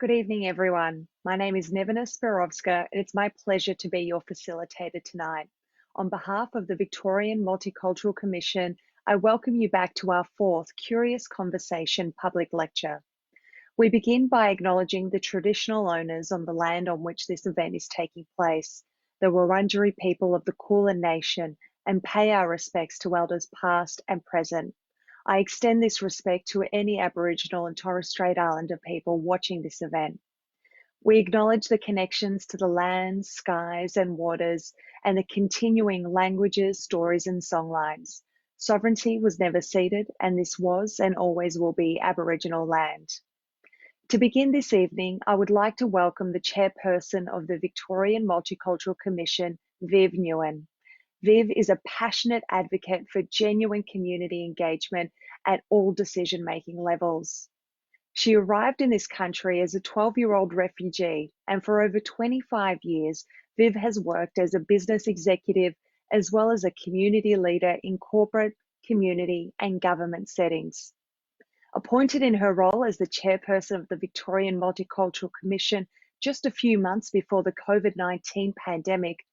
Good evening, everyone. My name is Nevena Spirovska, and it's my pleasure to be your facilitator tonight. On behalf of the Victorian Multicultural Commission, I welcome you back to our fourth Curious Conversation public lecture. We begin by acknowledging the traditional owners on the land on which this event is taking place, the Wurundjeri people of the Kulin Nation, and pay our respects to elders past and present. I extend this respect to any Aboriginal and Torres Strait Islander people watching this event. We acknowledge the connections to the lands, skies, and waters, and the continuing languages, stories, and songlines. Sovereignty was never ceded, and this was and always will be Aboriginal land. To begin this evening, I would like to welcome the chairperson of the Victorian Multicultural Commission, Viv Nguyen. Viv is a passionate advocate for genuine community engagement at all decision-making levels. She arrived in this country as a 12-year-old refugee, and for over 25 years, Viv has worked as a business executive as well as a community leader in corporate, community, and government settings. Appointed in her role as the chairperson of the Victorian Multicultural Commission just a few months before the COVID-19 pandemic,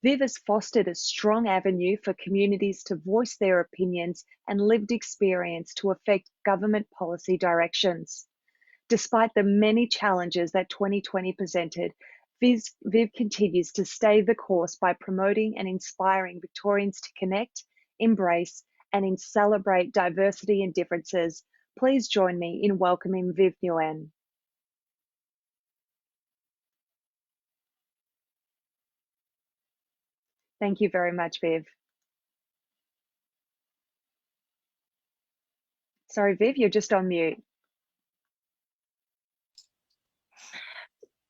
Viv has fostered a strong avenue for communities to voice their opinions and lived experience to affect government policy directions. Despite the many challenges that 2020 presented, Viv continues to stay the course by promoting and inspiring Victorians to connect, embrace, and celebrate diversity and differences. Please join me in welcoming Viv Nguyen. Thank you very much, Viv. Sorry, Viv, you're just on mute.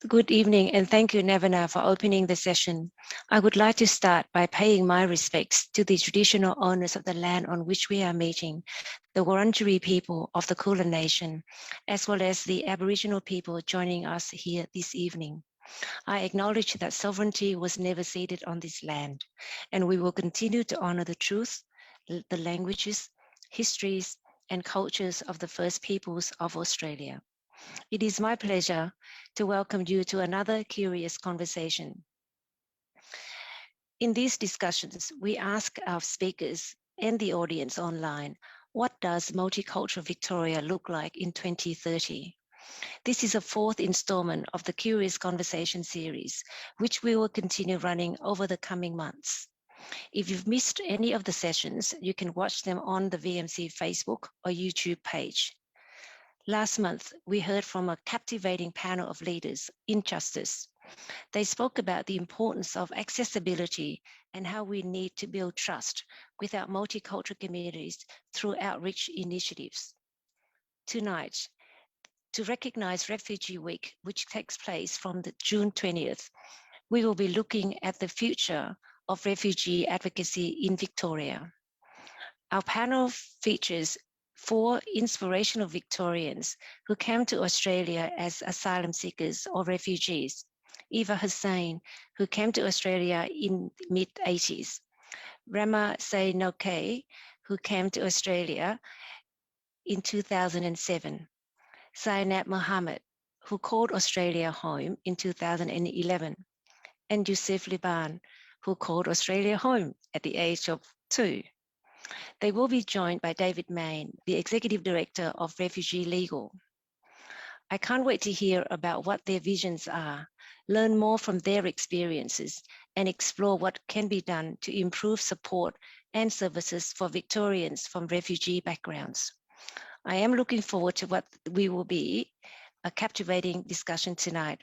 Good evening, and thank you, Nevena, for opening the session. I would like to start by paying my respects to the traditional owners of the land on which we are meeting, the Wurundjeri people of the Kulin Nation, as well as the Aboriginal people joining us here this evening. I acknowledge that sovereignty was never ceded on this land, and we will continue to honor the truth, the languages, histories, and cultures of the First Peoples of Australia. It is my pleasure to welcome you to another curious conversation. In these discussions, we ask our speakers and the audience online, what does multicultural Victoria look like in 2030? This is a fourth installment of the Curious Conversation series, which we will continue running over the coming months. If you've missed any of the sessions, you can watch them on the VMC Facebook or YouTube page. Last month, we heard from a captivating panel of leaders in justice. They spoke about the importance of accessibility and how we need to build trust with our multicultural communities through outreach initiatives. Tonight, to recognize Refugee Week, which takes place from the June 20th, we will be looking at the future of refugee advocacy in Victoria. Our panel features 4 inspirational Victorians who came to Australia as asylum seekers or refugees. Eva Hussain, who came to Australia in the mid-80s. Remer Say Noe Keh, who came to Australia in 2007. Zainab Mohammade, who called Australia home in 2011. And Yusuf Liban, who called Australia home at the age of 2. They will be joined by David Manne, the Executive Director of Refugee Legal. I can't wait to hear about what their visions are, learn more from their experiences, and explore what can be done to improve support and services for Victorians from refugee backgrounds. I am looking forward to what will be a captivating discussion tonight.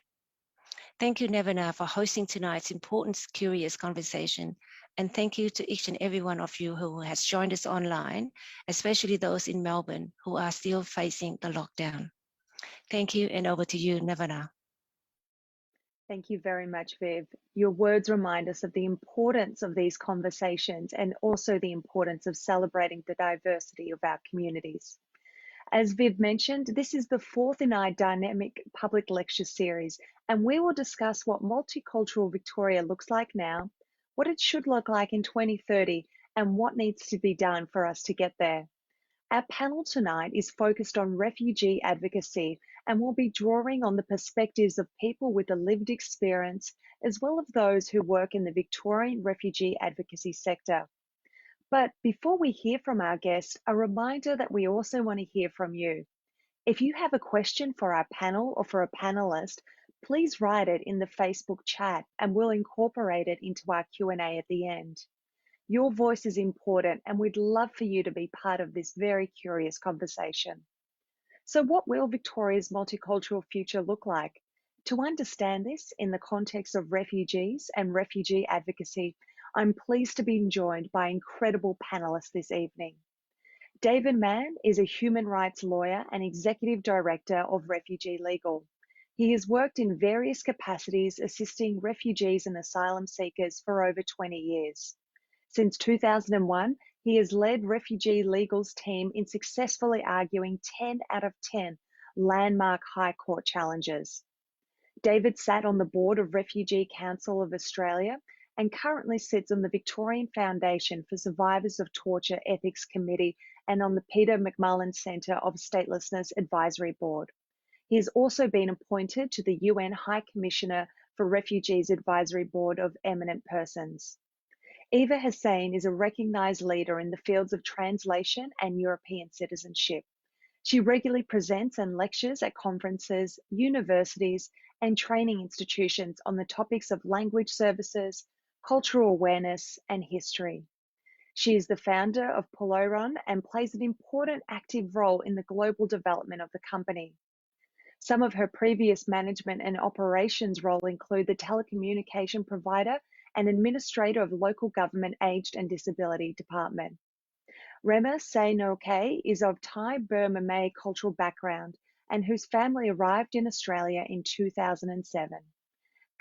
Thank you, Nevena, for hosting tonight's important, curious conversation. And thank you to each and every one of you who has joined us online, especially those in Melbourne who are still facing the lockdown. Thank you, and over to you, Nevena. Thank you very much, Viv. Your words remind us of the importance of these conversations and also the importance of celebrating the diversity of our communities. As Viv mentioned, this is the fourth in our dynamic public lecture series, and we will discuss what multicultural Victoria looks like now, what it should look like in 2030, and what needs to be done for us to get there. Our panel tonight is focused on refugee advocacy and will be drawing on the perspectives of people with a lived experience, as well as those who work in the Victorian refugee advocacy sector. But before we hear from our guest, a reminder that we also want to hear from you. If you have a question for our panel or for a panelist, please write it in the Facebook chat and we'll incorporate it into our Q&A at the end. Your voice is important and we'd love for you to be part of this very curious conversation. So what will Victoria's multicultural future look like? To understand this in the context of refugees and refugee advocacy, I'm pleased to be joined by incredible panelists this evening. David Manne is a human rights lawyer and executive director of Refugee Legal. He has worked in various capacities assisting refugees and asylum seekers for over 20 years. Since 2001, he has led Refugee Legal's team in successfully arguing 10 out of 10 landmark High Court challenges. David sat on the board of Refugee Council of Australia and currently sits on the Victorian Foundation for Survivors of Torture Ethics Committee and on the Peter McMullen Centre of Statelessness Advisory Board. He has also been appointed to the UN High Commissioner for Refugees Advisory Board of Eminent Persons. Eva Hussain is a recognised leader in the fields of translation and European citizenship. She regularly presents and lectures at conferences, universities, and training institutions on the topics of language services, cultural awareness, and history. She is the founder of Polaron and plays an important active role in the global development of the company. Some of her previous management and operations role include the telecommunication provider and administrator of local government aged and disability department. Remer Say Noe Keh is of Thai Burma Malay cultural background and whose family arrived in Australia in 2007.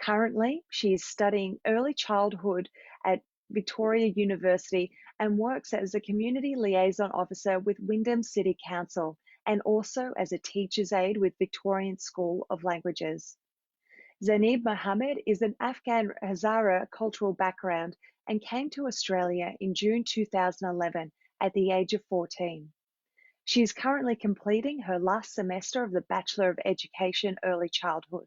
Currently, she is studying early childhood at Victoria University and works as a community liaison officer with Wyndham City Council and also as a teacher's aide with Victorian School of Languages. Zainab Mohammade is an Afghan Hazara cultural background and came to Australia in June 2011 at the age of 14. She is currently completing her last semester of the Bachelor of Education Early Childhood.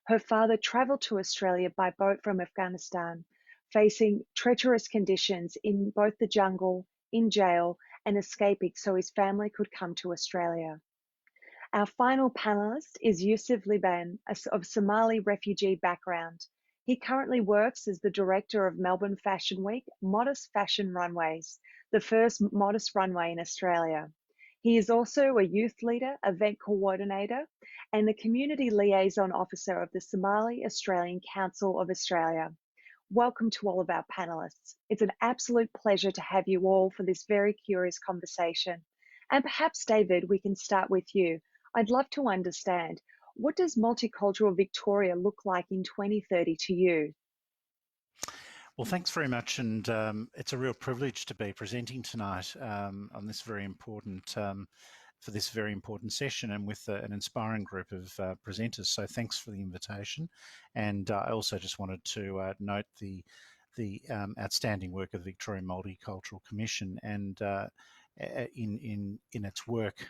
Her father travelled to Australia by boat from Afghanistan, facing treacherous conditions in both the jungle, in jail, and escaping so his family could come to Australia. Our final panelist is Yusuf Liban, of Somali refugee background. He currently works as the director of Melbourne Fashion Week Modest Fashion Runways, the first modest runway in Australia. He is also a youth leader, event coordinator, and the community liaison officer of the Somali Australian Council of Australia. Welcome to all of our panelists. It's an absolute pleasure to have you all for this very curious conversation. And perhaps, David, we can start with you. I'd love to understand, what does multicultural Victoria look like in 2030 to you? Well, thanks very much, and it's a real privilege to be presenting tonight on this very important for this very important session, and with an inspiring group of presenters. So, thanks for the invitation, and I also just wanted to note the outstanding work of the Victorian Multicultural Commission, and in its work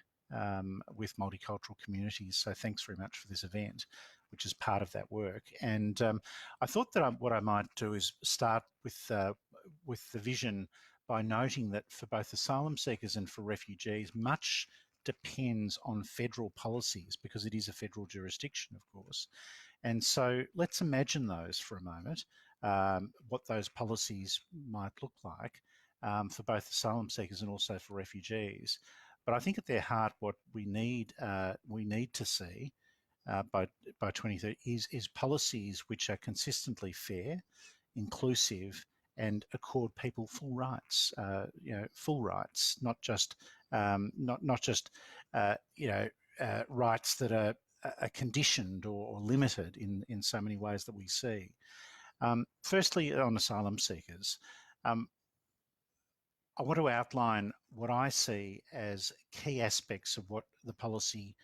with multicultural communities. So, thanks very much for this event, which is part of that work. And I thought that what I might do is start with the vision by noting that for both asylum seekers and for refugees, much depends on federal policies because it is a federal jurisdiction, of course. And so let's imagine those for a moment, what those policies might look like for both asylum seekers and also for refugees. But I think at their heart, what we need to see by 2030 is policies which are consistently fair, inclusive, and accord people full rights. Full rights, not just rights that are conditioned or limited in so many ways that we see. Firstly, on asylum seekers. I want to outline what I see as key aspects of what the policy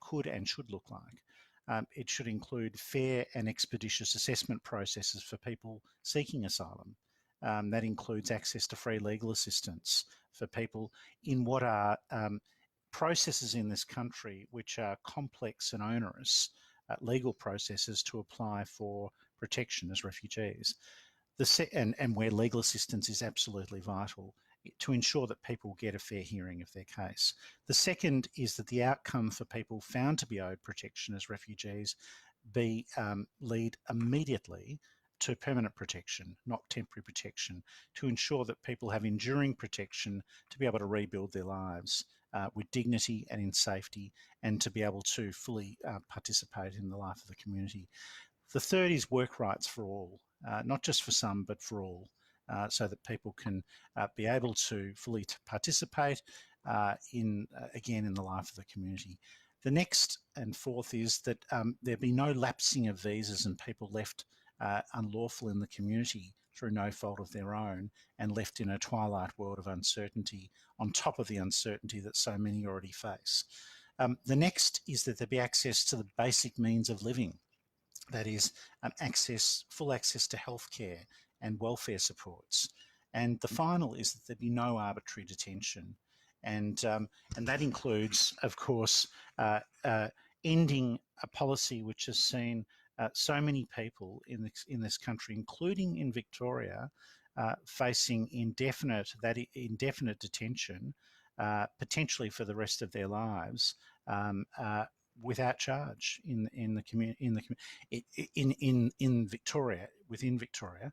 could and should look like. It should include fair and expeditious assessment processes for people seeking asylum, That includes access to free legal assistance for people in what are processes in this country which are complex and onerous legal processes to apply for protection as refugees. And where legal assistance is absolutely vital to ensure that people get a fair hearing of their case. The second is that the outcome for people found to be owed protection as refugees lead immediately to permanent protection, not temporary protection, to ensure that people have enduring protection to be able to rebuild their lives with dignity and in safety, and to be able to fully participate in the life of the community. The third is work rights for all, not just for some, but for all, so that people can be able to fully participate again, in the life of the community. The next and fourth is that there be no lapsing of visas and people left unlawful in the community through no fault of their own and left in a twilight world of uncertainty on top of the uncertainty that so many already face. The next is that there be access to the basic means of living. That is full access to healthcare and welfare supports. And the final is that there be no arbitrary detention. And that includes, of course, ending a policy which has seen so many people in this country, including in Victoria, facing indefinite detention, potentially for the rest of their lives, without charge in Victoria, within Victoria,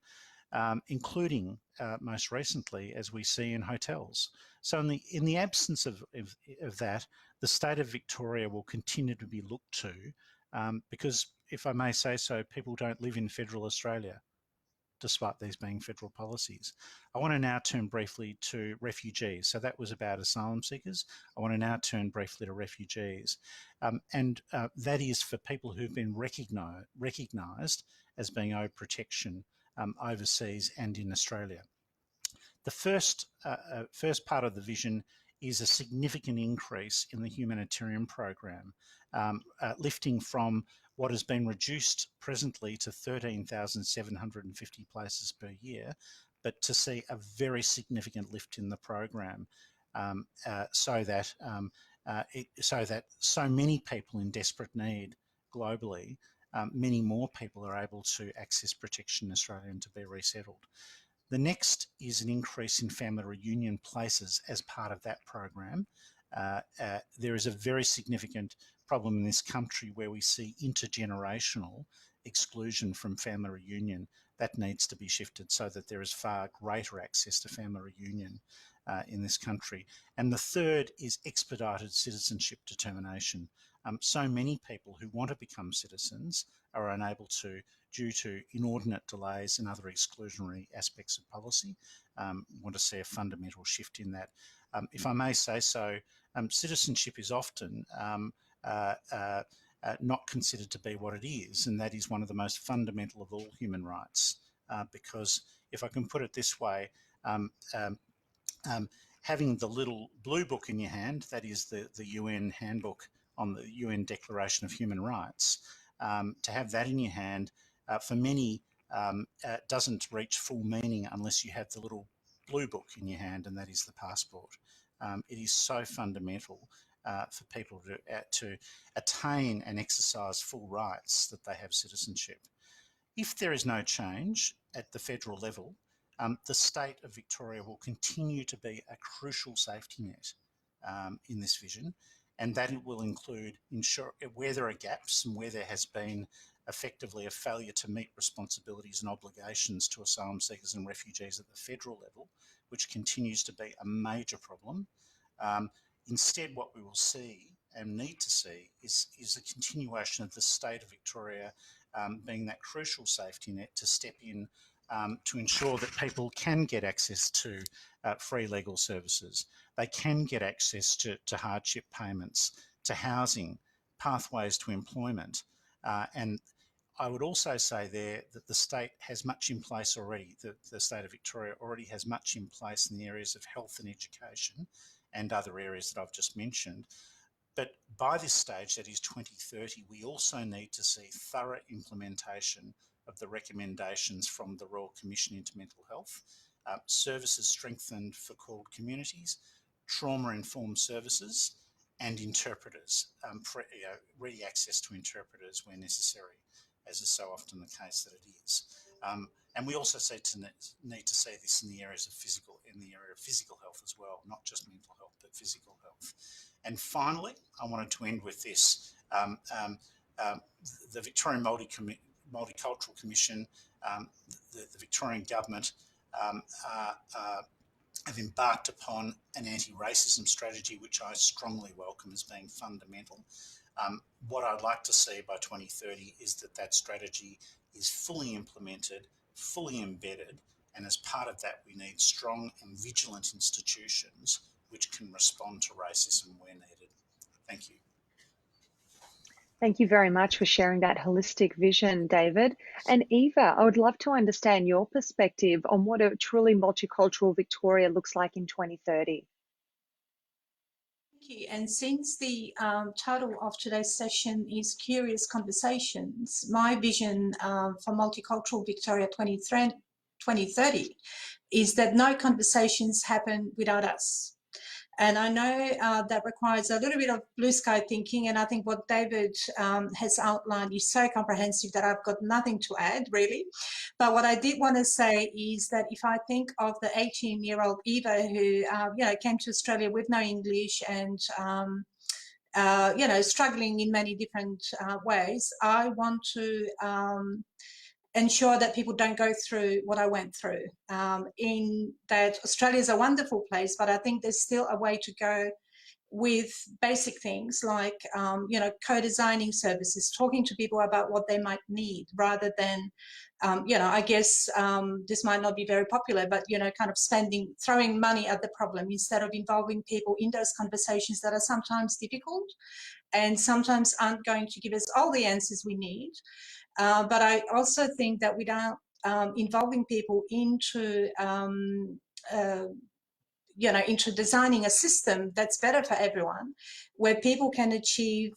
including most recently, as we see, in hotels. So in the absence of that, the state of Victoria will continue to be looked to, because, if I may say so, people don't live in federal Australia, despite these being federal policies. I want to now turn briefly to refugees. So that was about asylum seekers. I want to now turn briefly to refugees. That is for people who've been recognised as being owed protection overseas and in Australia. The first part of the vision is a significant increase in the humanitarian program, lifting from what has been reduced presently to 13,750 places per year, but to see a very significant lift in the program, so that so many people in desperate need globally, many more people are able to access protection in Australia and to be resettled. The next is an increase in family reunion places as part of that program. There is a very significant problem in this country where we see intergenerational exclusion from family reunion. That needs to be shifted so that there is far greater access to family reunion in this country. And the third is expedited citizenship determination. So many people who want to become citizens are unable to, due to inordinate delays and other exclusionary aspects of policy. Want to see a fundamental shift in that. If I may say so, citizenship is often not considered to be what it is, and that is one of the most fundamental of all human rights. Because if I can put it this way, having the little blue book in your hand, that is the UN handbook on the UN Declaration of Human Rights, to have that in your hand, for many, doesn't reach full meaning unless you have the little blue book in your hand, and that is the passport. It is so fundamental for people to attain and exercise full rights that they have citizenship. If there is no change at the federal level, the state of Victoria will continue to be a crucial safety net in this vision, and that it will include where there are gaps and where there has been effectively a failure to meet responsibilities and obligations to asylum seekers and refugees at the federal level, which continues to be a major problem. Instead, what we will see and need to see is a continuation of the state of Victoria being that crucial safety net to step in to ensure that people can get access to free legal services. They can get access to hardship payments, to housing, pathways to employment. And I would also say there that the state has much in place already. The state of Victoria already has much in place in the areas of health and education and other areas that I've just mentioned. But by this stage, that is 2030, we also need to see thorough implementation of the recommendations from the Royal Commission into Mental Health, services strengthened for called communities, trauma-informed services, and interpreters, ready access to interpreters where necessary, as is so often the case that it is. And we also need to say this in the area of physical health as well, not just mental health, but physical health. And finally, I wanted to end with this. The Victorian Multicultural Commission, the Victorian Government have embarked upon an anti-racism strategy, which I strongly welcome as being fundamental. What I'd like to see by 2030 is that strategy is fully implemented, fully embedded, and as part of that, we need strong and vigilant institutions which can respond to racism where needed. Thank you. Thank you very much for sharing that holistic vision, David. And Eva, I would love to understand your perspective on what a truly multicultural Victoria looks like in 2030. Thank you. And since the title of today's session is Curious Conversations, my vision for multicultural Victoria 2030 is that no conversations happen without us. And I know that requires a little bit of blue sky thinking, and I think what David has outlined is so comprehensive that I've got nothing to add, really. But what I did want to say is that if I think of the 18-year-old Eva who, came to Australia with no English and, struggling in many different ways, I want to ensure that people don't go through what I went through. In that Australia is a wonderful place, but I think there's still a way to go with basic things like, co-designing services, talking to people about what they might need rather than, I guess this might not be very popular, but, kind of throwing money at the problem instead of involving people in those conversations that are sometimes difficult and sometimes aren't going to give us all the answers we need. But I also think that without involving people into into designing a system that's better for everyone, where people can achieve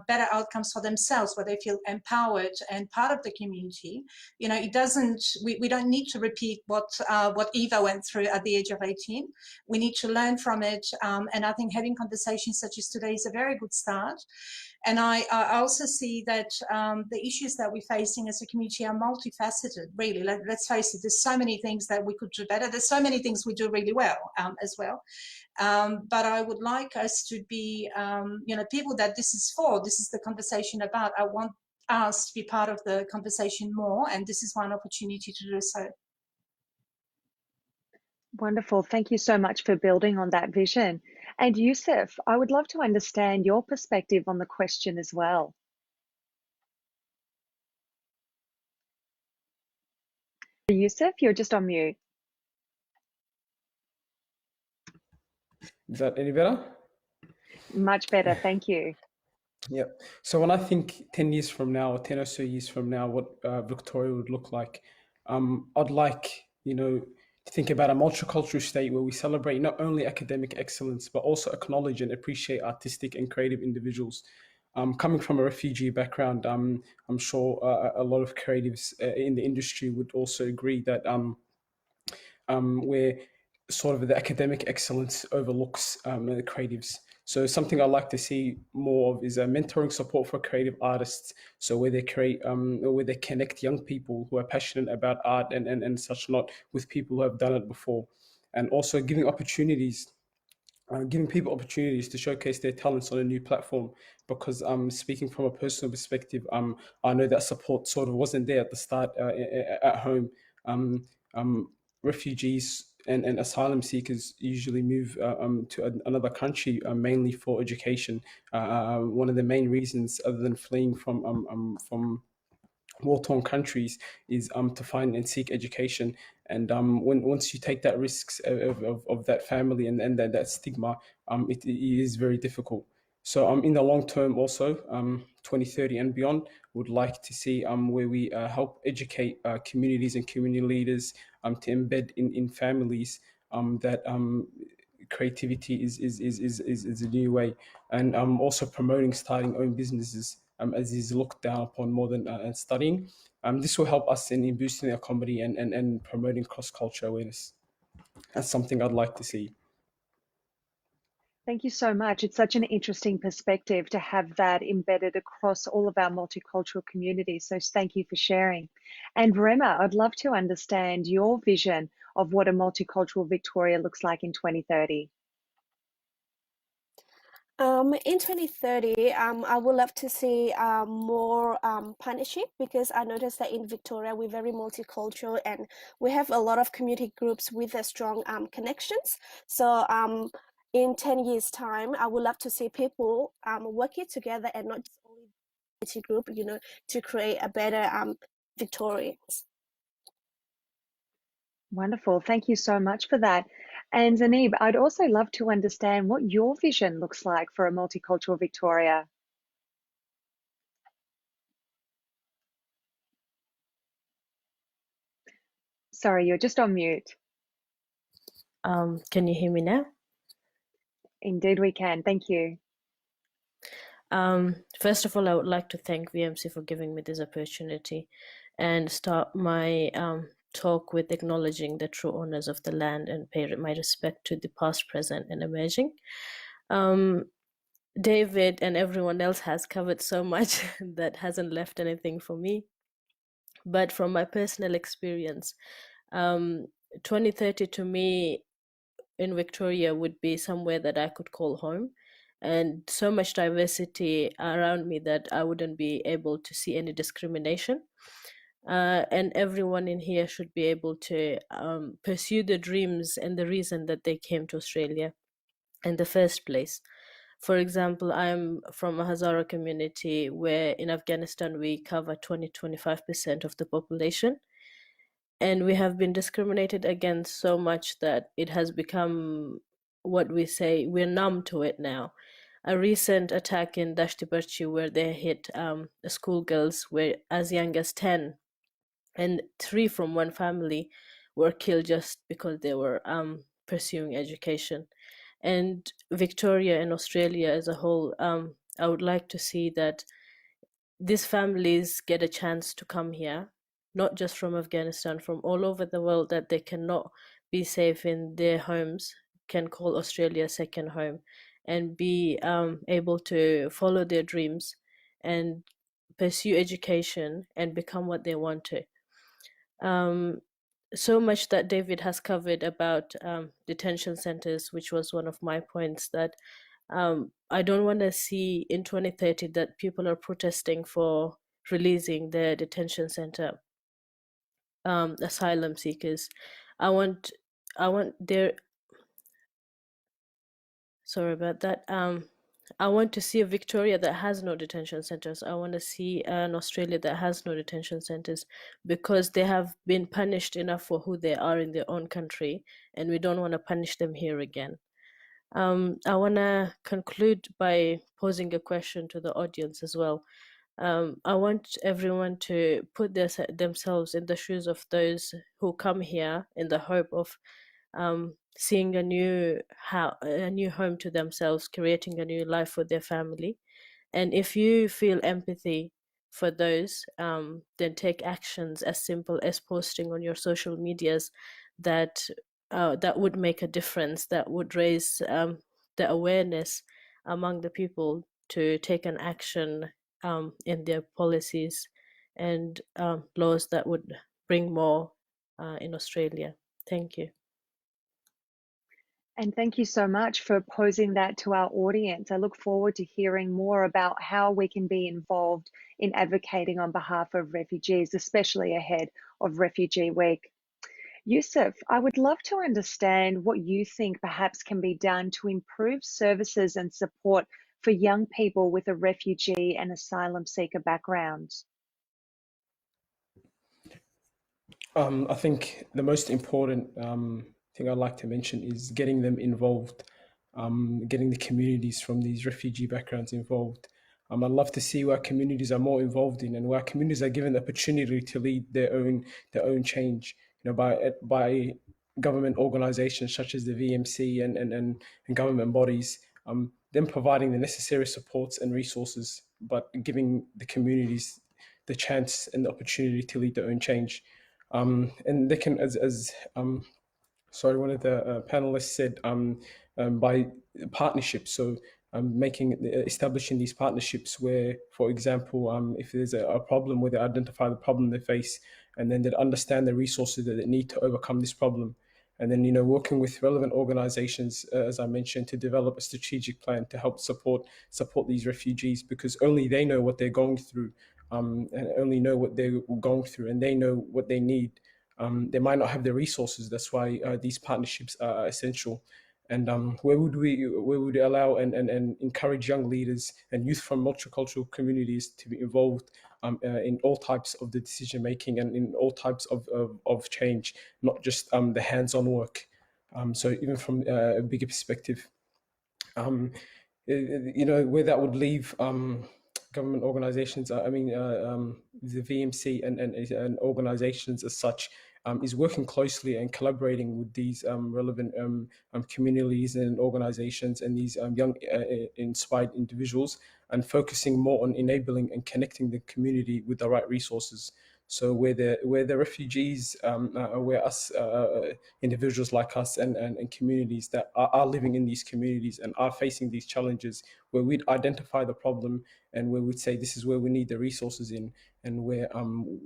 better outcomes for themselves, where they feel empowered and part of the community. We don't need to repeat what Eva went through at the age of 18. We need to learn from it. And I think having conversations such as today is a very good start. And I also see that the issues that we're facing as a community are multifaceted, really. Let's face it, there's so many things that we could do better. There's so many things we do really well as well. But I would like us to be, people that this is for, this is the conversation about. I want us to be part of the conversation more, and this is one opportunity to do so. Wonderful. Thank you so much for building on that vision. And Yusuf, I would love to understand your perspective on the question as well. Yusuf, you're just on mute. Is that any better? Much better, thank you. Yeah. So when I think 10 years from now, or 10 or so years from now, what Victoria would look like, I'd like, to think about a multicultural state where we celebrate not only academic excellence, but also acknowledge and appreciate artistic and creative individuals. Coming from a refugee background, I'm sure a lot of creatives in the industry would also agree that where sort of the academic excellence overlooks the creatives. So something I'd like to see more of is a mentoring support for creative artists. So where they create, where they connect young people who are passionate about art and such not with people who have done it before. And also giving opportunities, giving people opportunities to showcase their talents on a new platform. Because speaking from a personal perspective, I know that support sort of wasn't there at the start at home. Refugees and asylum seekers usually move to another country mainly for education. One of the main reasons, other than fleeing from war-torn countries, is to find and seek education. And once you take that risks of that family and that stigma, it is very difficult. So in the long term also, 2030 and beyond, would like to see where we help educate communities and community leaders to embed in families that creativity is a new way, and also promoting starting own businesses as is looked down upon more than studying. This will help us in boosting our comedy and promoting cross-cultural awareness. That's something I'd like to see. Thank you so much. It's such an interesting perspective to have that embedded across all of our multicultural communities. So thank you for sharing. And Remer, I'd love to understand your vision of what a multicultural Victoria looks like in 2030. In 2030, I would love to see more partnership, because I noticed that in Victoria, we're very multicultural and we have a lot of community groups with a strong connections. So in 10 years' time, I would love to see people working together and not just only community group, you know, to create a better Victorians. Wonderful. Thank you so much for that. And Zainab, I'd also love to understand what your vision looks like for a multicultural Victoria. Sorry, you're just on mute. Can you hear me now? Indeed we can. Thank you. First of all, I would like to thank VMC for giving me this opportunity and start my talk with acknowledging the true owners of the land and pay my respect to the past, present, and emerging. David and everyone else has covered so much that hasn't left anything for me. But from my personal experience, 2030 to me in Victoria would be somewhere that I could call home, and so much diversity around me that I wouldn't be able to see any discrimination. And everyone in here should be able to pursue the dreams and the reason that they came to Australia in the first place. For example, I'm from a Hazara community where in Afghanistan we cover 20-25% of the population. And we have been discriminated against so much that it has become what we say, we're numb to it now. A recent attack in Dashti Barchi where they hit schoolgirls were as young as 10, and 3 from one family were killed just because they were pursuing education. And Victoria and Australia as a whole, I would like to see that these families get a chance to come here, not just from Afghanistan, from all over the world, that they cannot be safe in their homes, can call Australia a second home, and be able to follow their dreams and pursue education and become what they want to. So much that David has covered about detention centers, which was one of my points, that I don't want to see in 2030 that people are protesting for releasing their detention center asylum seekers. I want their, sorry about that. I want to see a Victoria that has no detention centers. I want to see an Australia that has no detention centers, because they have been punished enough for who they are in their own country, and we don't want to punish them here again. I want to conclude by posing a question to the audience as well. I want everyone to put themselves in the shoes of those who come here in the hope of seeing a new home to themselves, creating a new life for their family. And if you feel empathy for those, then take actions as simple as posting on your social medias that would make a difference, that would raise the awareness among the people to take an action in their policies and laws that would bring more in Australia. Thank you. And thank you so much for posing that to our audience. I look forward to hearing more about how we can be involved in advocating on behalf of refugees, especially ahead of Refugee Week. Yusuf, I would love to understand what you think perhaps can be done to improve services and support for young people with a refugee and asylum seeker background. I think the most important thing I'd like to mention is getting them involved, getting the communities from these refugee backgrounds involved. I'd love to see where communities are more involved in, and where communities are given the opportunity to lead their own change. You know, by government organisations such as the VMC and government bodies, them providing the necessary supports and resources but giving the communities the chance and the opportunity to lead their own change. And they can, sorry, one of the panelists said, by partnerships. So establishing these partnerships where, for example, if there's a problem, where they identify the problem they face, and then they understand the resources that they need to overcome this problem. And then, working with relevant organizations, as I mentioned, to develop a strategic plan to help support these refugees, because only they know what they're going through, and only know what they're going through, and they know what they need. They might not have the resources. That's why these partnerships are essential. And where would we allow and encourage young leaders and youth from multicultural communities to be involved in all types of the decision making and in all types of change, not just the hands-on work. So even from a bigger perspective, where that would leave government organizations, the VMC and organizations as such, is working closely and collaborating with these relevant communities and organizations and these young inspired individuals, and focusing more on enabling and connecting the community with the right resources. So where the refugees, where us individuals like us and communities that are living in these communities and are facing these challenges, where we'd identify the problem and where we'd say this is where we need the resources in, and where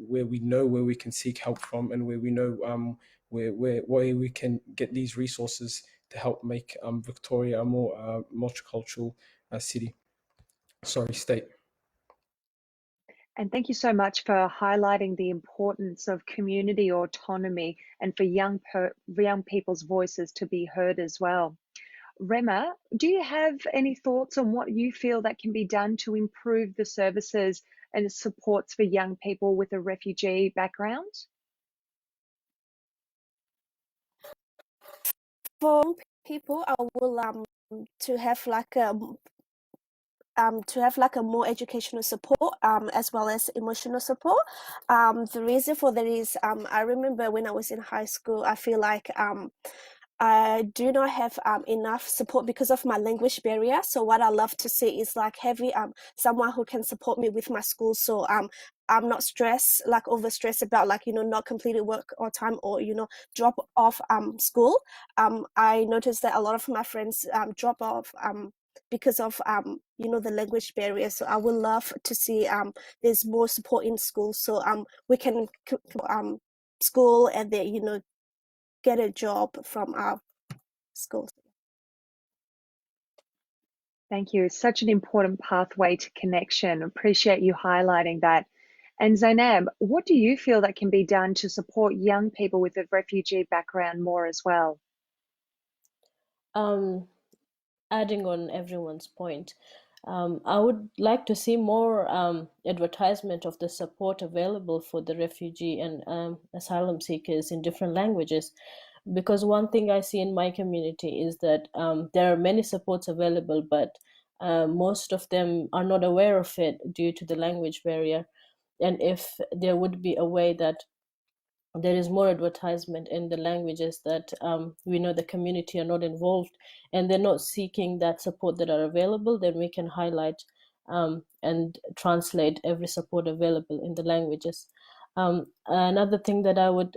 we know where we can seek help from, and where we know where we can get these resources to help make Victoria a more multicultural city. Sorry, state. And thank you so much for highlighting the importance of community autonomy and for young people's voices to be heard as well. Remer, do you have any thoughts on what you feel that can be done to improve the services and supports for young people with a refugee background? For people, I will to have like a more educational support as well as emotional support. The reason for that is I remember when I was in high school, I feel like I do not have enough support because of my language barrier. So what I love to see is like having someone who can support me with my school. So I'm not stressed, like overstressed about like, not completing work on time or, drop off school. I noticed that a lot of my friends drop off because of the language barrier. So I would love to see there's more support in school, so we can school and then get a job from our schools. Thank you. It's such an important pathway to connection. Appreciate you highlighting that. And Zainab, what do you feel that can be done to support young people with a refugee background more as well? Adding on everyone's point, I would like to see more advertisement of the support available for the refugee and asylum seekers in different languages. Because one thing I see in my community is that there are many supports available, but most of them are not aware of it due to the language barrier. And if there would be a way that there is more advertisement in the languages that we know the community are not involved and they're not seeking that support that are available, then we can highlight and translate every support available in the languages. Another thing that I would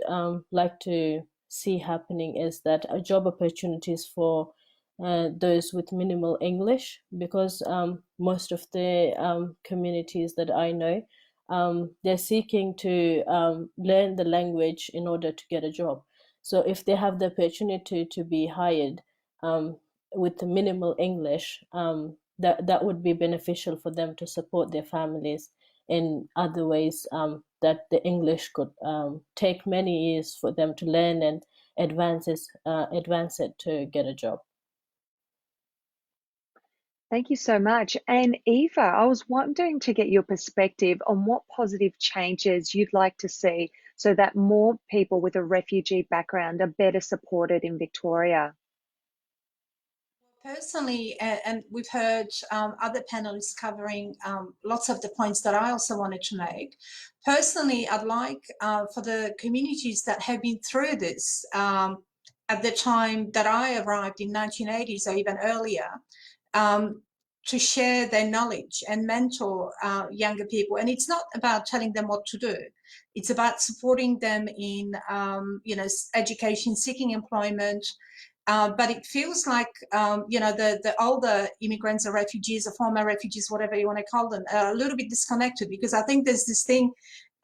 like to see happening is that job opportunities for those with minimal English, because most of the communities that I know, they're seeking to learn the language in order to get a job. So if they have the opportunity to be hired with the minimal English, that would be beneficial for them to support their families in other ways that the English could take many years for them to learn and advance it to get a job. Thank you so much. And Eva, I was wanting to get your perspective on what positive changes you'd like to see so that more people with a refugee background are better supported in Victoria. Personally, and we've heard other panelists covering lots of the points that I also wanted to make. Personally, I'd like for the communities that have been through this at the time that I arrived in 1980s or even earlier, to share their knowledge and mentor younger people. And it's not about telling them what to do. It's about supporting them in, education, seeking employment. But it feels like, the older immigrants or refugees or former refugees, whatever you want to call them, are a little bit disconnected, because I think there's this thing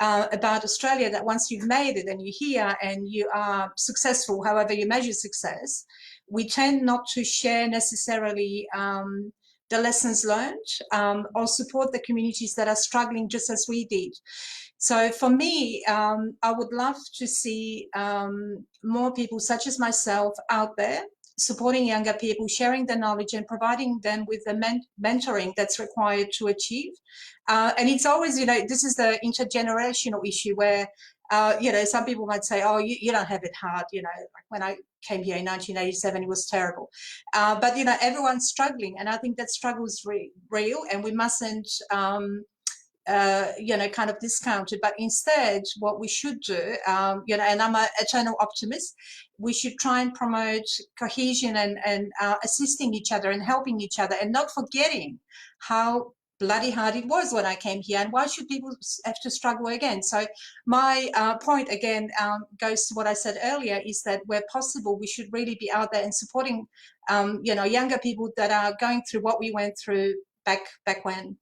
about Australia that once you've made it and you're here and you are successful, however you measure success, we tend not to share necessarily the lessons learned or support the communities that are struggling just as we did. So for me, I would love to see more people such as myself out there supporting younger people, sharing their knowledge and providing them with the mentoring that's required to achieve. And it's always, this is the intergenerational issue where, some people might say, oh, you don't have it hard. Like when I came here in 1987, it was terrible. But, everyone's struggling. And I think that struggle is real, and we mustn't, kind of discount it. But instead, what we should do, and I'm an eternal optimist, we should try and promote cohesion and assisting each other and helping each other, and not forgetting how bloody hard it was when I came here, and why should people have to struggle again? So my point again goes to what I said earlier, is that where possible, we should really be out there and supporting, younger people that are going through what we went through back when.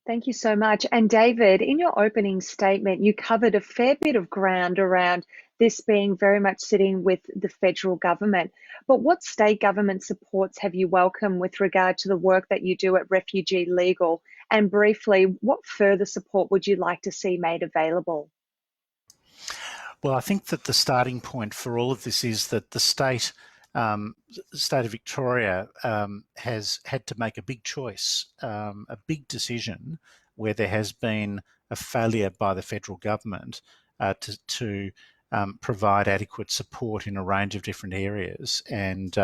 Thank you so much. And David, in your opening statement, you covered a fair bit of ground around this being very much sitting with the federal government. But what state government supports have you welcomed with regard to the work that you do at Refugee Legal? And briefly, what further support would you like to see made available? Well, I think that the starting point for all of this is that the state of Victoria has had to make a big choice, a big decision, where there has been a failure by the federal government to provide adequate support in a range of different areas, and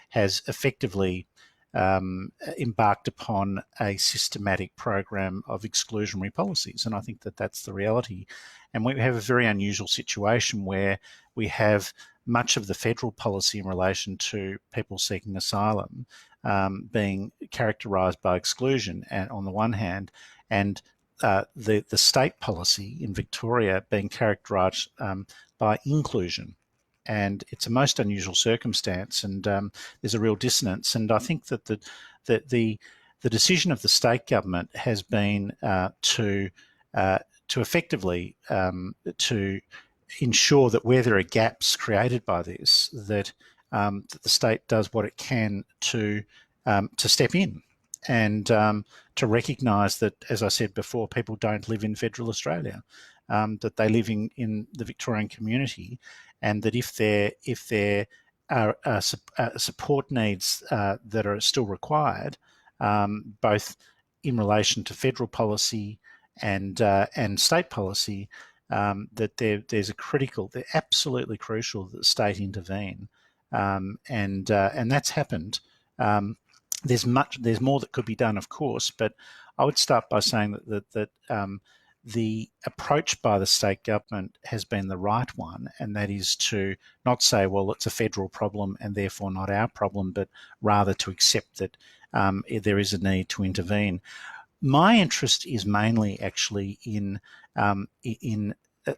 has effectively embarked upon a systematic program of exclusionary policies. And I think that that's the reality. And we have a very unusual situation where we have much of the federal policy in relation to people seeking asylum being characterised by exclusion, and on the one hand, and the state policy in Victoria being characterised by inclusion. And it's a most unusual circumstance, and there's a real dissonance. And I think that the decision of the state government has been to effectively to ensure that where there are gaps created by this, that the state does what it can to step in and to recognise that, as I said before, people don't live in federal Australia, that they live in the Victorian community, and that if there are support needs that are still required, both in relation to federal policy and state policy, that they're absolutely crucial that the state intervene, and that's happened. There's more that could be done, of course, but I would start by saying that the approach by the state government has been the right one, and that is to not say, well, it's a federal problem and therefore not our problem, but rather to accept that there is a need to intervene. My interest is mainly actually in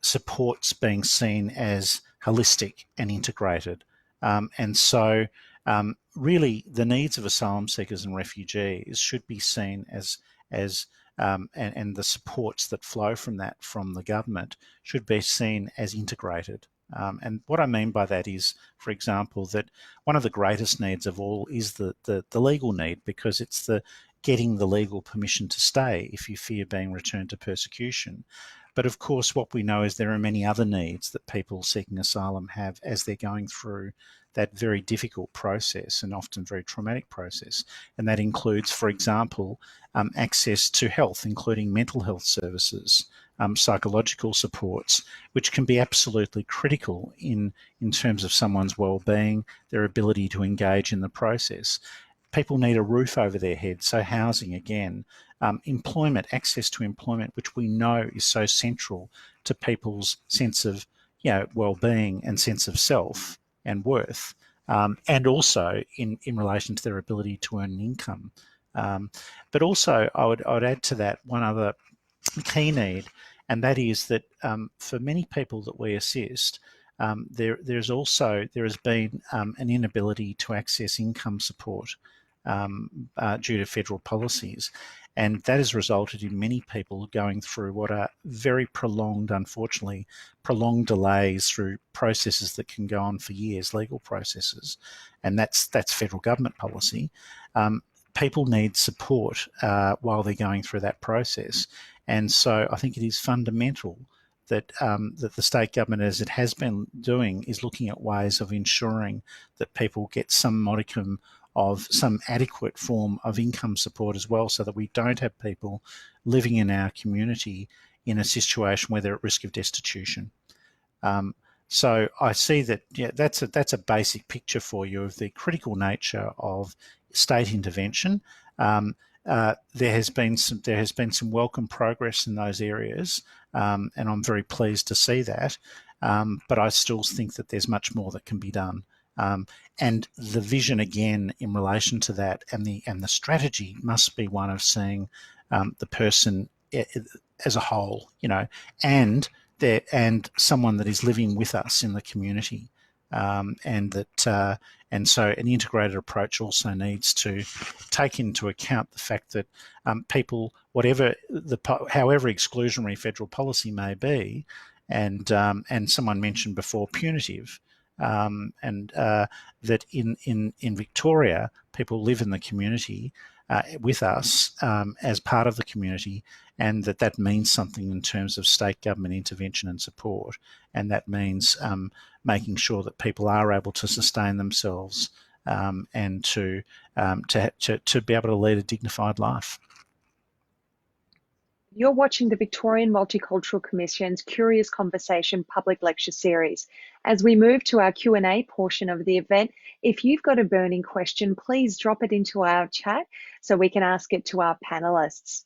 supports being seen as holistic and integrated, and so really the needs of asylum seekers and refugees should be seen as and the supports that flow from that from the government should be seen as integrated. And what I mean by that is, for example, that one of the greatest needs of all is the legal need, because it's the getting the legal permission to stay if you fear being returned to persecution. But of course, what we know is there are many other needs that people seeking asylum have as they're going through that very difficult process and often very traumatic process. And that includes, for example, access to health, including mental health services, psychological supports, which can be absolutely critical in terms of someone's well-being, their ability to engage in the process. People need a roof over their heads, so housing again, employment, access to employment, which we know is so central to people's sense of well-being and sense of self and worth. and also in relation to their ability to earn an income. But also, I would add to that one other key need, and that is that for many people that we assist, there has been an inability to access income support due to federal policies. And that has resulted in many people going through what are very prolonged, unfortunately, prolonged delays through processes that can go on for years, legal processes. And that's federal government policy. People need support while they're going through that process. And so I think it is fundamental that that the state government, as it has been doing, is looking at ways of ensuring that people get some modicum of some adequate form of income support as well, so that we don't have people living in our community in a situation where they're at risk of destitution. So I see that, yeah, that's a basic picture for you of the critical nature of state intervention. There has been some welcome progress in those areas, and I'm very pleased to see that. But I still think that there's much more that can be done. And the vision, again, in relation to that, and the strategy must be one of seeing the person as a whole, you know, and someone that is living with us in the community, and so an integrated approach also needs to take into account the fact that people, however exclusionary federal policy may be, and someone mentioned before punitive. That in Victoria, people live in the community with us as part of the community, and that means something in terms of state government intervention and support, and that means making sure that people are able to sustain themselves and to be able to lead a dignified life. You're watching the Victorian Multicultural Commission's Curious Conversation public lecture series. As we move to our Q&A portion of the event, if you've got a burning question, please drop it into our chat so we can ask it to our panelists.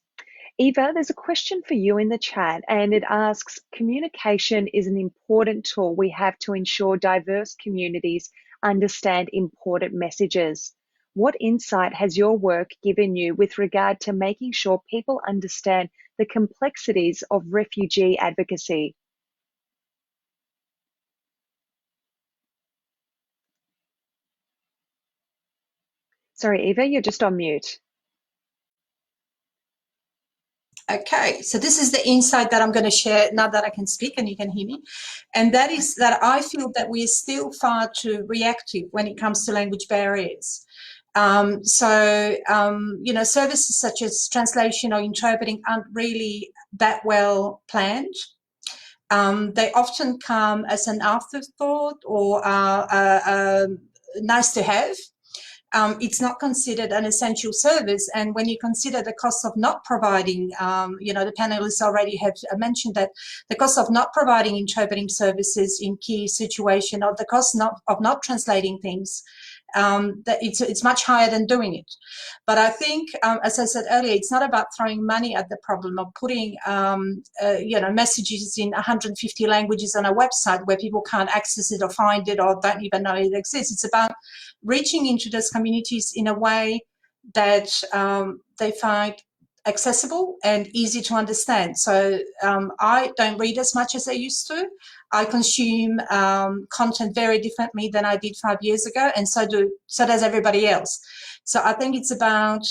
Eva, there's a question for you in the chat, and it asks, communication is an important tool we have to ensure diverse communities understand important messages. What insight has your work given you with regard to making sure people understand the complexities of refugee advocacy? Sorry, Eva, you're just on mute. Okay, so this is the insight that I'm going to share now that I can speak and you can hear me. And that is that I feel that we are still far too reactive when it comes to language barriers. You know, services such as translation or interpreting aren't really that well planned. They often come as an afterthought or nice to have. It's not considered an essential service. And when you consider the cost of not providing, you know, the panelists already have mentioned that the cost of not providing interpreting services in key situation, or the cost of not translating things, that it's much higher than doing it. But I think, as I said earlier, it's not about throwing money at the problem or putting, you know, messages in 150 languages on a website where people can't access it or find it or don't even know it exists. It's about reaching into those communities in a way that they find accessible and easy to understand. So I don't read as much as I used to. I consume content very differently than I did 5 years ago, and so does everybody else. So I think it's about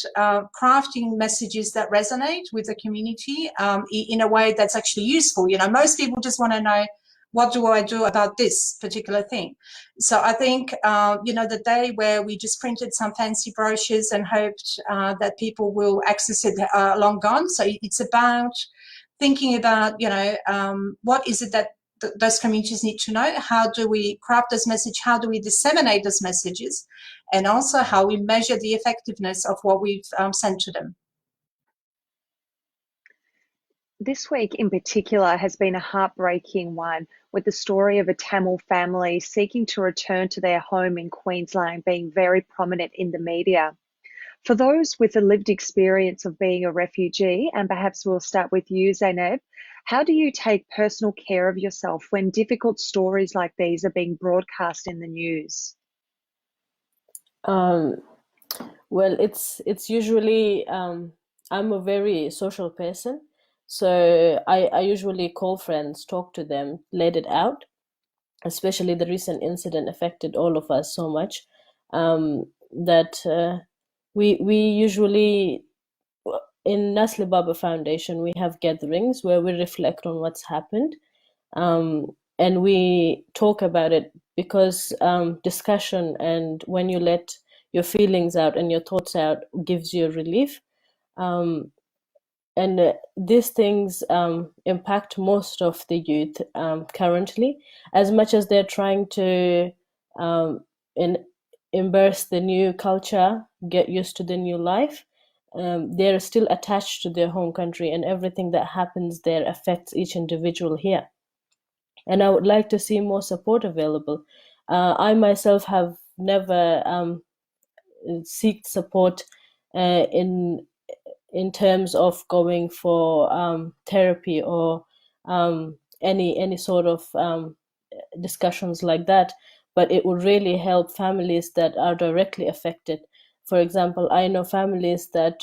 crafting messages that resonate with the community in a way that's actually useful. You know, most people just want to know, what do I do about this particular thing? So I think, you know, the day where we just printed some fancy brochures and hoped that people will access it long gone. So it's about thinking about, you know, what is it that those communities need to know? How do we craft this message? How do we disseminate those messages? And also how we measure the effectiveness of what we've sent to them. This week in particular has been a heartbreaking one, with the story of a Tamil family seeking to return to their home in Queensland being very prominent in the media. For those with a lived experience of being a refugee, and perhaps we'll start with you, Zainab, how do you take personal care of yourself when difficult stories like these are being broadcast in the news? Um, well, it's usually I'm a very social person, so I usually call friends, talk to them, let it out. Especially the recent incident affected all of us so much that we usually in Nasli Baba Foundation we have gatherings where we reflect on what's happened, and we talk about it because discussion and when you let your feelings out and your thoughts out gives you a relief. And these things impact most of the youth currently, as much as they're trying to in, embrace the new culture, get used to the new life. They're still attached to their home country, and everything that happens there affects each individual here. And I would like to see more support available. I myself have never seeked support in terms of going for therapy or any sort of discussions like that, but it would really help families that are directly affected. For example, I know families that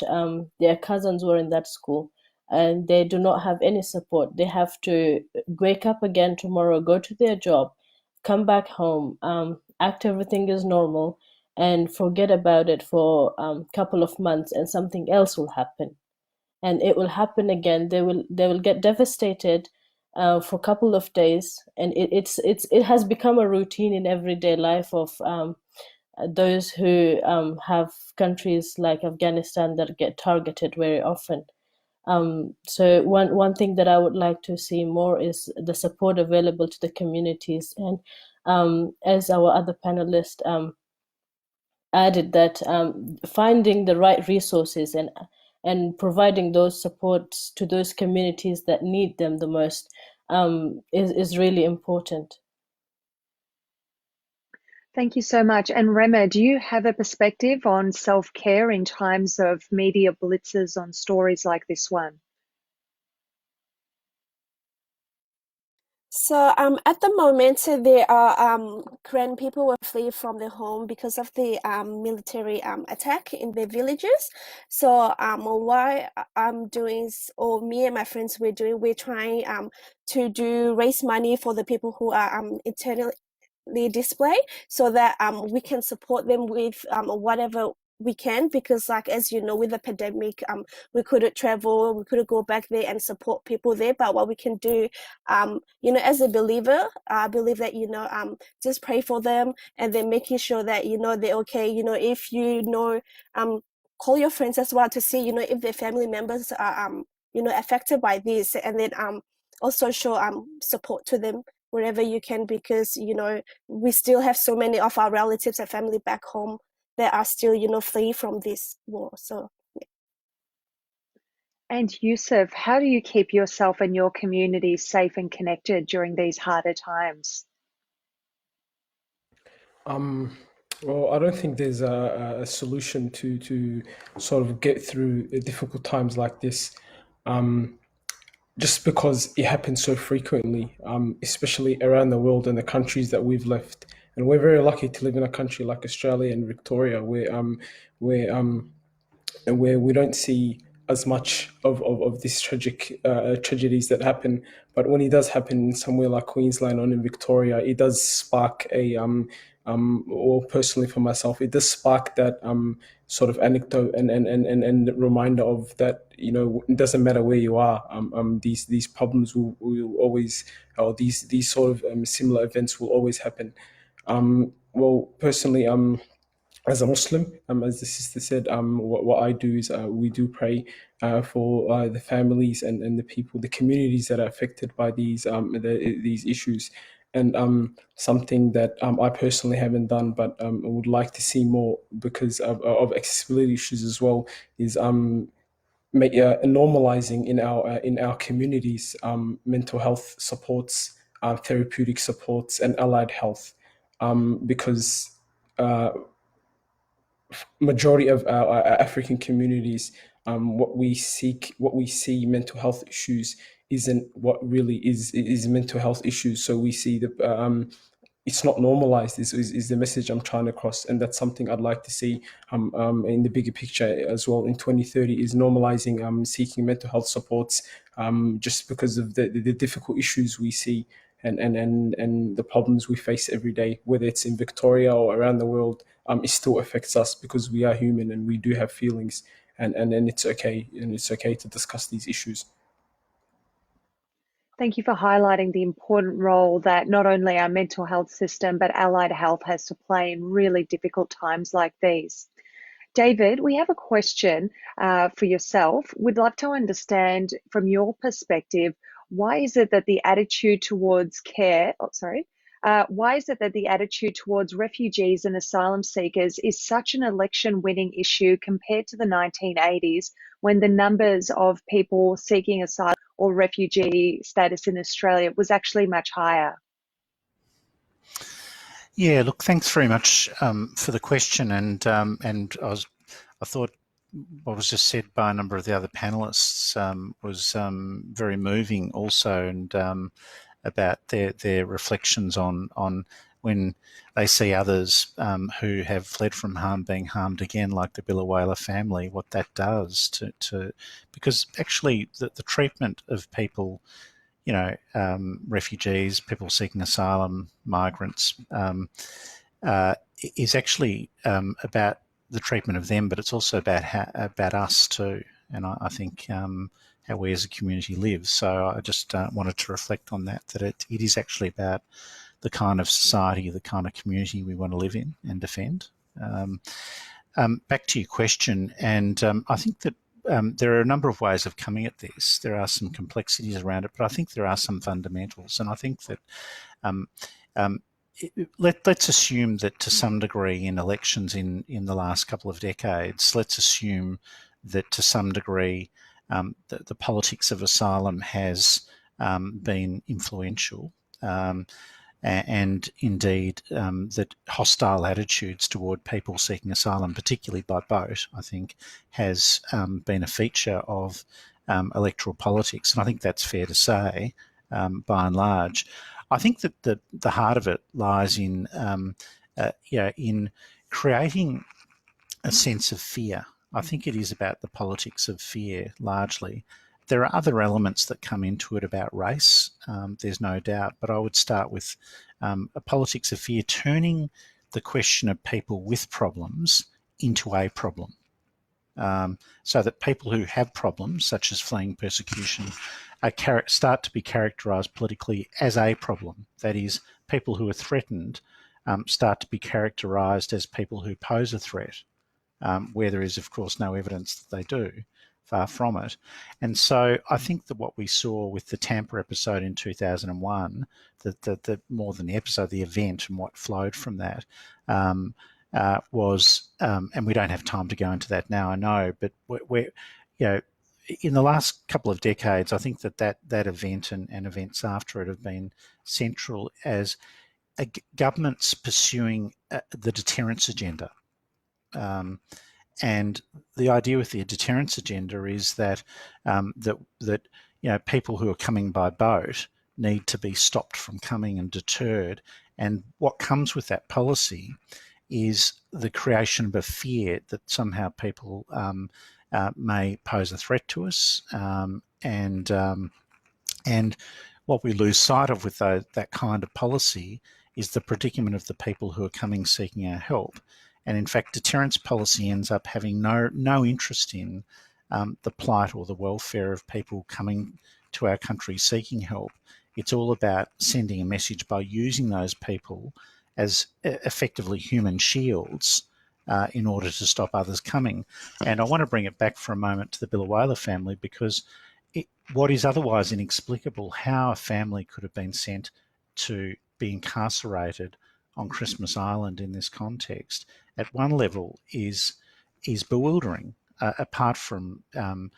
their cousins were in that school and they do not have any support. They have to wake up again tomorrow, go to their job, come back home, act everything is normal, and forget about it for a couple of months, and something else will happen, and it will happen again. They will get devastated for a couple of days, and it has become a routine in everyday life of those who have countries like Afghanistan that get targeted very often. So one thing that I would like to see more is the support available to the communities, and as our other panelists added, that finding the right resources and providing those supports to those communities that need them the most is really important. Thank you so much. And Remer, do you have a perspective on self-care in times of media blitzes on stories like this one? So at the moment, there are current people were fleeing from their home because of the military attack in their villages. So what I'm doing or me and my friends we're trying to raise money for the people who are internally display, so that we can support them with whatever we can, because like, as you know, with the pandemic, we couldn't travel, we couldn't go back there and support people there. But what we can do, as a believer, I believe that, just pray for them, and then making sure that, they're okay. If call your friends as well to see, if their family members are affected by this, and then also show support to them wherever you can, because we still have so many of our relatives and family back home that are still fleeing from this war. So And Yusuf, how do you keep yourself and your community safe and connected during these harder times? Well, I don't think there's a solution to sort of get through difficult times like this. Just because it happens so frequently, especially around the world and the countries that we've left. And we're very lucky to live in a country like Australia and Victoria, where we don't see as much of these tragic tragedies that happen. But when it does happen in somewhere like Queensland or in Victoria, it does spark or personally for myself, it does spark that sort of anecdote and reminder of that, it doesn't matter where you are, these problems will always, or these sort of similar events will always happen. Well, personally, as a Muslim, as the sister said, what I do is we do pray for the families and the people, the communities that are affected by these issues. And something that I personally haven't done, but I would like to see more because of accessibility issues as well, is normalizing in our communities mental health supports, therapeutic supports, and allied health, because majority of our African communities, what we see mental health issues isn't what really is mental health issues. So we see it's not normalized is the message I'm trying to cross, and that's something I'd like to see in the bigger picture as well in 2030, is normalizing seeking mental health supports, just because of the difficult issues we see and the problems we face every day, whether it's in Victoria or around the world. It still affects us because we are human and we do have feelings, and it's okay, and it's okay to discuss these issues. Thank you for highlighting the important role that not only our mental health system, but allied health has to play in really difficult times like these. David, we have a question for yourself. We'd love to understand from your perspective, why is it that the attitude towards why is it that the attitude towards refugees and asylum seekers is such an election-winning issue compared to the 1980s, when the numbers of people seeking asylum or refugee status in Australia was actually much higher? Yeah, look, thanks very much for the question, and I thought what was just said by a number of the other panelists was very moving also, and about their reflections on when they see others who have fled from harm being harmed again, like the Biloela family, what that does to because actually the treatment of people, you know, refugees, people seeking asylum, migrants, is actually about the treatment of them, but it's also about us too, and I think how we as a community live. So I just wanted to reflect on that it is actually about the kind of society, the kind of community we want to live in and defend. Back to your question, and I think that there are a number of ways of coming at this. There are some complexities around it, but I think there are some fundamentals, and I think that let's assume that to some degree in elections in the last couple of decades, let's assume that to some degree the politics of asylum has been influential, and indeed that hostile attitudes toward people seeking asylum, particularly by boat, I think has been a feature of electoral politics, and I think that's fair to say by and large. I think that the heart of it lies in in creating a sense of fear. I think it is about the politics of fear largely. There are other elements that come into it about race, there's no doubt, but I would start with a politics of fear, turning the question of people with problems into a problem. So that people who have problems, such as fleeing persecution, start to be characterised politically as a problem. That is, people who are threatened start to be characterised as people who pose a threat, where there is, of course, no evidence that they do. Far from it. And so I think that what we saw with the Tampa episode in 2001, that more than the episode, the event and what flowed from that, was, and we don't have time to go into that now, I know, but we're in the last couple of decades, I think that event and events after it have been central as governments pursuing the deterrence agenda. And the idea with the deterrence agenda is that people who are coming by boat need to be stopped from coming and deterred. And what comes with that policy is the creation of a fear that somehow people may pose a threat to us, and what we lose sight of with that kind of policy is the predicament of the people who are coming seeking our help. And in fact, deterrence policy ends up having no interest in the plight or the welfare of people coming to our country seeking help. It's all about sending a message by using those people as effectively human shields in order to stop others coming. And I want to bring it back for a moment to the Biloela family, because what is otherwise inexplicable, how a family could have been sent to be incarcerated on Christmas Island in this context, at one level is bewildering. Apart from the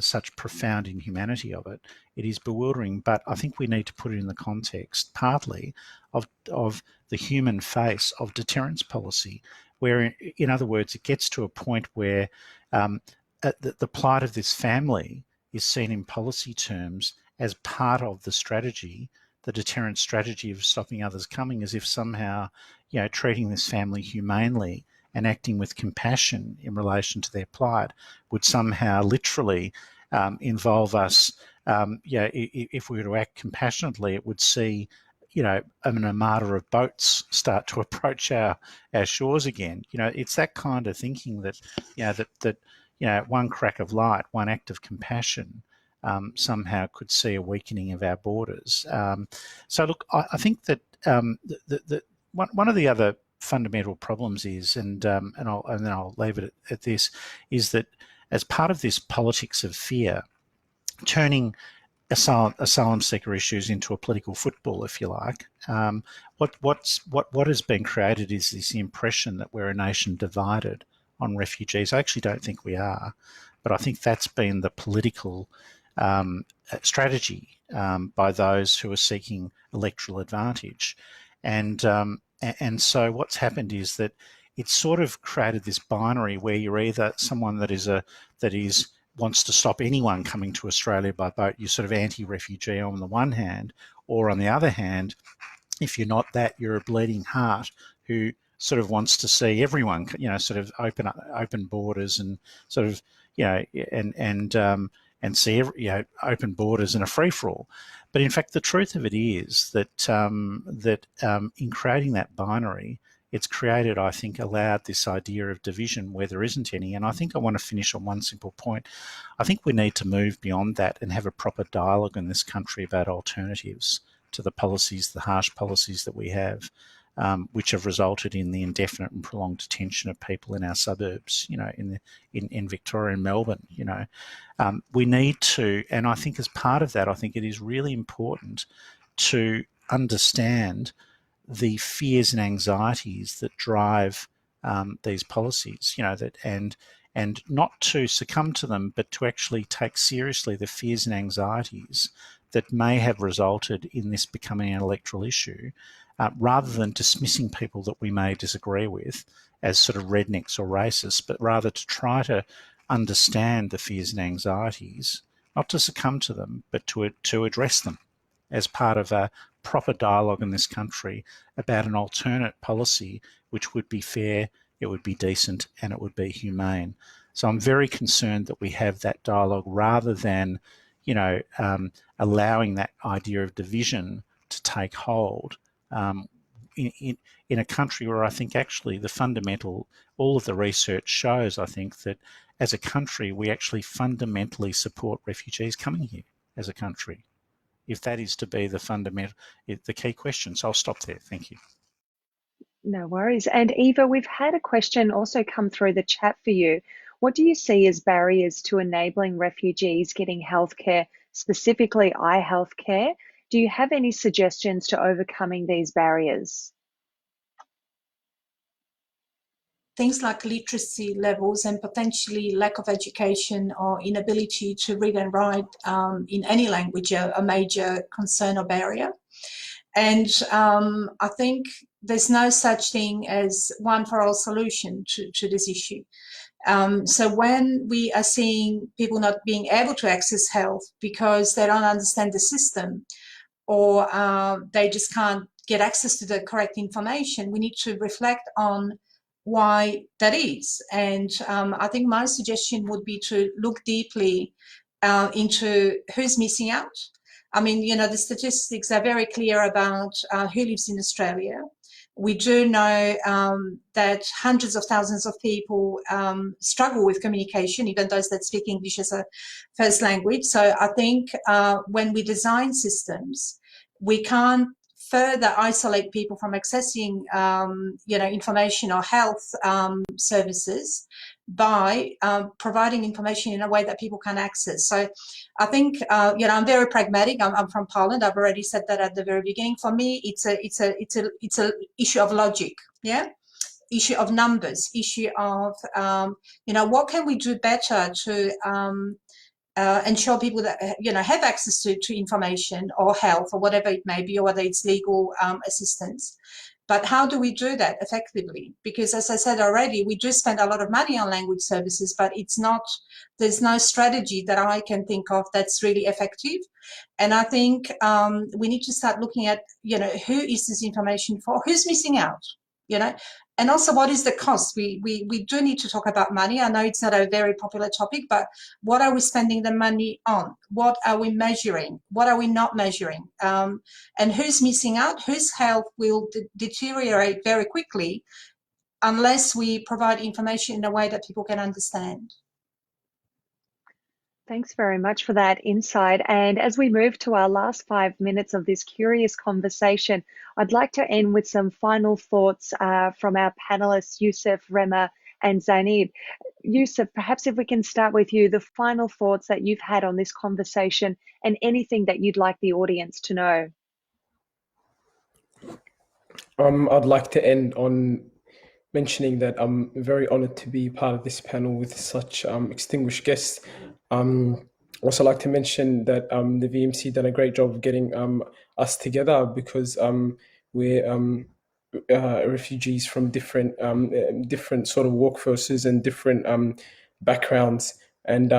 such profound inhumanity of it, it is bewildering. But I think we need to put it in the context, partly, of the human face of deterrence policy, where, in other words, it gets to a point where the plight of this family is seen in policy terms as part of the strategy the deterrent strategy of stopping others coming, as if somehow, you know, treating this family humanely and acting with compassion in relation to their plight would somehow literally involve us. If we were to act compassionately, it would see, you know, an armada of boats start to approach our shores again. You know, it's that kind of thinking that, you know, that you know, one crack of light, one act of compassion somehow could see a weakening of our borders. So look, I think that one of the other fundamental problems is, and then I'll leave it at this, is that as part of this politics of fear, turning asylum seeker issues into a political football, if you like, what has been created is this impression that we're a nation divided on refugees. I actually don't think we are, but I think that's been the political strategy by those who are seeking electoral advantage, and so what's happened is that it's sort of created this binary where you're either someone that wants to stop anyone coming to Australia by boat, you're sort of anti-refugee on the one hand, or on the other hand, if you're not that, you're a bleeding heart who sort of wants to see everyone, you know, sort of open borders and sort of, you know, and see you know, open borders and a free for all. But in fact, the truth of it is that in creating that binary, it's created, I think, allowed this idea of division where there isn't any. And I think I want to finish on one simple point. I think we need to move beyond that and have a proper dialogue in this country about alternatives to the policies, the harsh policies that we have, which have resulted in the indefinite and prolonged detention of people in our suburbs, you know, in Victoria and Melbourne, you know. We need to, and I think as part of that, I think it is really important to understand the fears and anxieties that drive these policies, you know, that and not to succumb to them, but to actually take seriously the fears and anxieties that may have resulted in this becoming an electoral issue, rather than dismissing people that we may disagree with as sort of rednecks or racists, but rather to try to understand the fears and anxieties, not to succumb to them, but to address them as part of a proper dialogue in this country about an alternate policy which would be fair, it would be decent, and it would be humane. So I'm very concerned that we have that dialogue rather than, you know, allowing that idea of division to take hold in a country where I think actually the fundamental, all of the research shows, I think, that as a country we actually fundamentally support refugees coming here as a country, if that is to be the fundamental, the key question. So I'll stop there. Thank you. No worries. And Eva, we've had a question also come through the chat for you. What do you see as barriers to enabling refugees getting healthcare, specifically eye healthcare? Do you have any suggestions to overcoming these barriers? Things like literacy levels and potentially lack of education or inability to read and write in any language are a major concern or barrier. And I think there's no such thing as one for all solution to this issue. So when we are seeing people not being able to access health because they don't understand the system, or they just can't get access to the correct information, we need to reflect on why that is. And I think my suggestion would be to look deeply into who's missing out. I mean, you know, the statistics are very clear about who lives in Australia. We do know that hundreds of thousands of people struggle with communication, even those that speak English as a first language. So I think when we design systems, we can't further isolate people from accessing, you know, information or health services by providing information in a way that people can access. So I think, you know, I'm very pragmatic. I'm from Poland. I've already said that at the very beginning. For me, it's a issue of logic, yeah, issue of numbers, issue of, you know, what can we do better to ensure people that, you know, have access to information or health or whatever it may be, or whether it's legal assistance. But how do we do that effectively? Because as I said already, we do spend a lot of money on language services, but there's no strategy that I can think of that's really effective. And I think we need to start looking at, who is this information for? Who's missing out? And also, what is the cost? We do need to talk about money. I know it's not a very popular topic, but what are we spending the money on? What are we measuring? What are we not measuring? And who's missing out? Whose health will deteriorate very quickly unless we provide information in a way that people can understand. Thanks very much for that insight. And as we move to our last 5 minutes of this curious conversation, I'd like to end with some final thoughts from our panelists, Yusuf, Remer, and Zainab. Yusuf, perhaps if we can start with you, the final thoughts that you've had on this conversation and anything that you'd like the audience to know. I'd like to end on mentioning that I'm very honored to be part of this panel with such distinguished guests. Also like to mention that the VMC done a great job of getting us together, because we're refugees from different sort of workforces and different backgrounds, and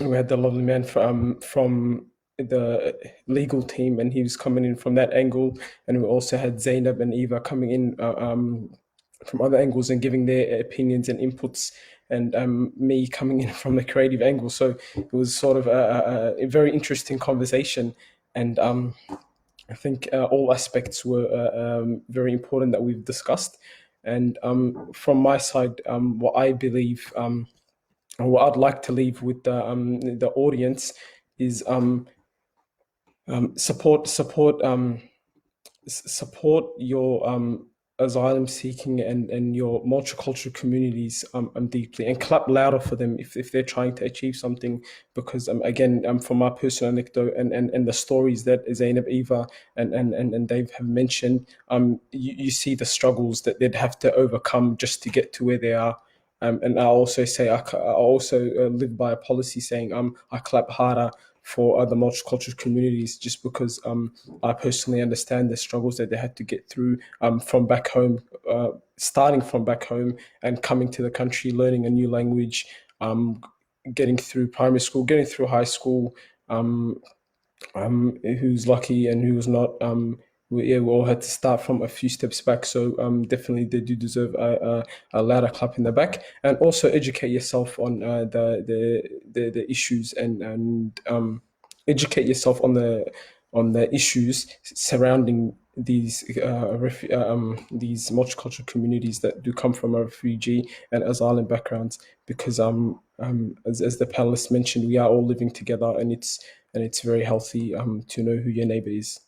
we had the lovely man from the legal team, and he was coming in from that angle, and we also had Zainab and Eva coming in from other angles and giving their opinions and inputs, and me coming in from the creative angle. So it was sort of a very interesting conversation, and I think all aspects were very important that we've discussed. And from my side, what I believe, what I'd like to leave with the audience is support your asylum seeking and your multicultural communities deeply, and clap louder for them if they're trying to achieve something, because again, from my personal anecdote and the stories that Zainab, Eva and Dave have mentioned, you see the struggles that they'd have to overcome just to get to where they are. And I also say I also live by a policy saying I clap harder for other multicultural communities, just because I personally understand the struggles that they had to get through from back home, starting from back home and coming to the country, learning a new language, getting through primary school, getting through high school, who's lucky and who's not. We all had to start from a few steps back, so definitely they do deserve a louder clap in the back. And also educate yourself on the issues and educate yourself on the issues surrounding these multicultural communities that do come from a refugee and asylum backgrounds, because as the panelists mentioned, we are all living together, and it's very healthy to know who your neighbor is.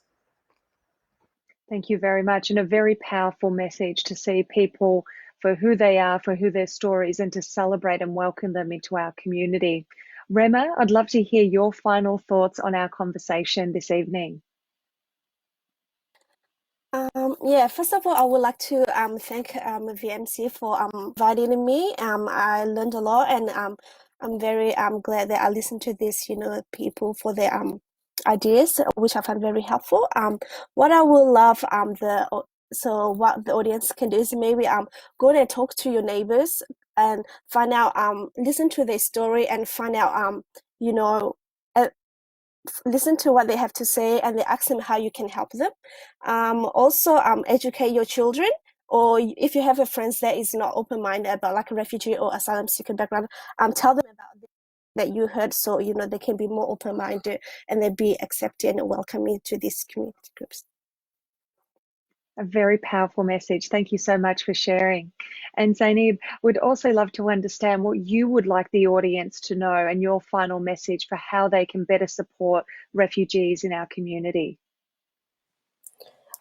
Thank you very much, and a very powerful message to see people for who they are, for who their stories, and to celebrate and welcome them into our community. Remer, I'd love to hear your final thoughts on our conversation this evening. Yeah, first of all, I would like to thank VMC for inviting me. I learned a lot, and I'm very glad that I listened to this, people for their ideas, which I found very helpful. What I would love so what the audience can do is maybe go and talk to your neighbors and find out, listen to their story and find out listen to what they have to say, and they ask them how you can help them. Also educate your children, or if you have a friend that is not open-minded about like a refugee or asylum seeker background, tell them about that you heard, so they can be more open-minded and they be accepted and welcoming to these community groups. A very powerful message. Thank you so much for sharing. And Zainab, would also love to understand what you would like the audience to know and your final message for how they can better support refugees in our community.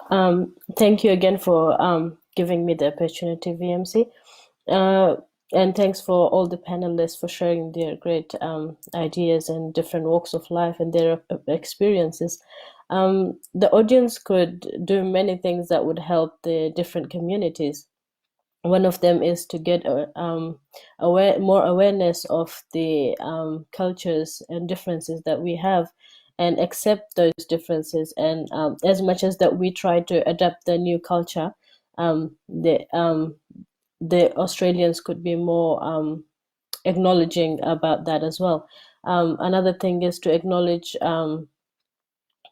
Thank you again for giving me the opportunity, VMC. And thanks for all the panelists for sharing their great ideas and different walks of life and their experiences. The audience could do many things that would help the different communities. One of them is to get more awareness of the cultures and differences that we have, and accept those differences. And as much as that we try to adapt the new culture, the Australians could be more acknowledging about that as well. Another thing is to acknowledge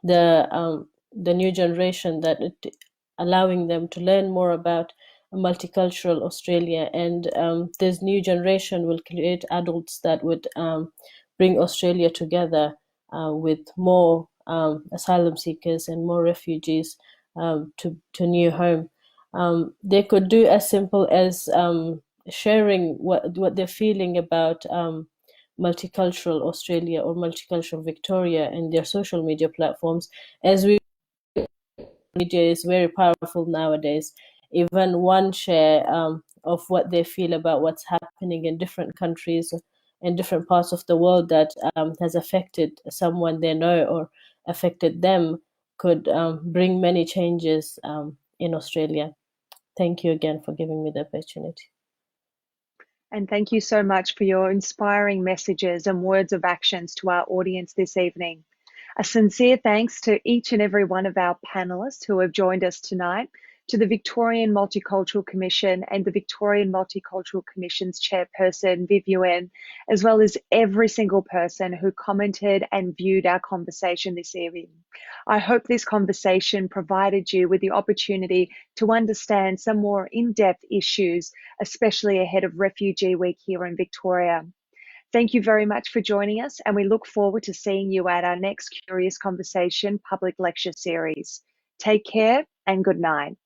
the new generation, that allowing them to learn more about multicultural Australia, and this new generation will create adults that would bring Australia together with more asylum seekers and more refugees to new home. They could do as simple as sharing what they're feeling about multicultural Australia or multicultural Victoria in their social media platforms. As we media is very powerful nowadays. Even one share of what they feel about what's happening in different countries, in different parts of the world that has affected someone they know or affected them, could bring many changes in Australia. Thank you again for giving me the opportunity. And thank you so much for your inspiring messages and words of actions to our audience this evening. A sincere thanks to each and every one of our panelists who have joined us tonight, to the Victorian Multicultural Commission and the Victorian Multicultural Commission's chairperson, Vivian, as well as every single person who commented and viewed our conversation this evening. I hope this conversation provided you with the opportunity to understand some more in-depth issues, especially ahead of Refugee Week here in Victoria. Thank you very much for joining us, and we look forward to seeing you at our next Curious Conversation public lecture series. Take care and good night.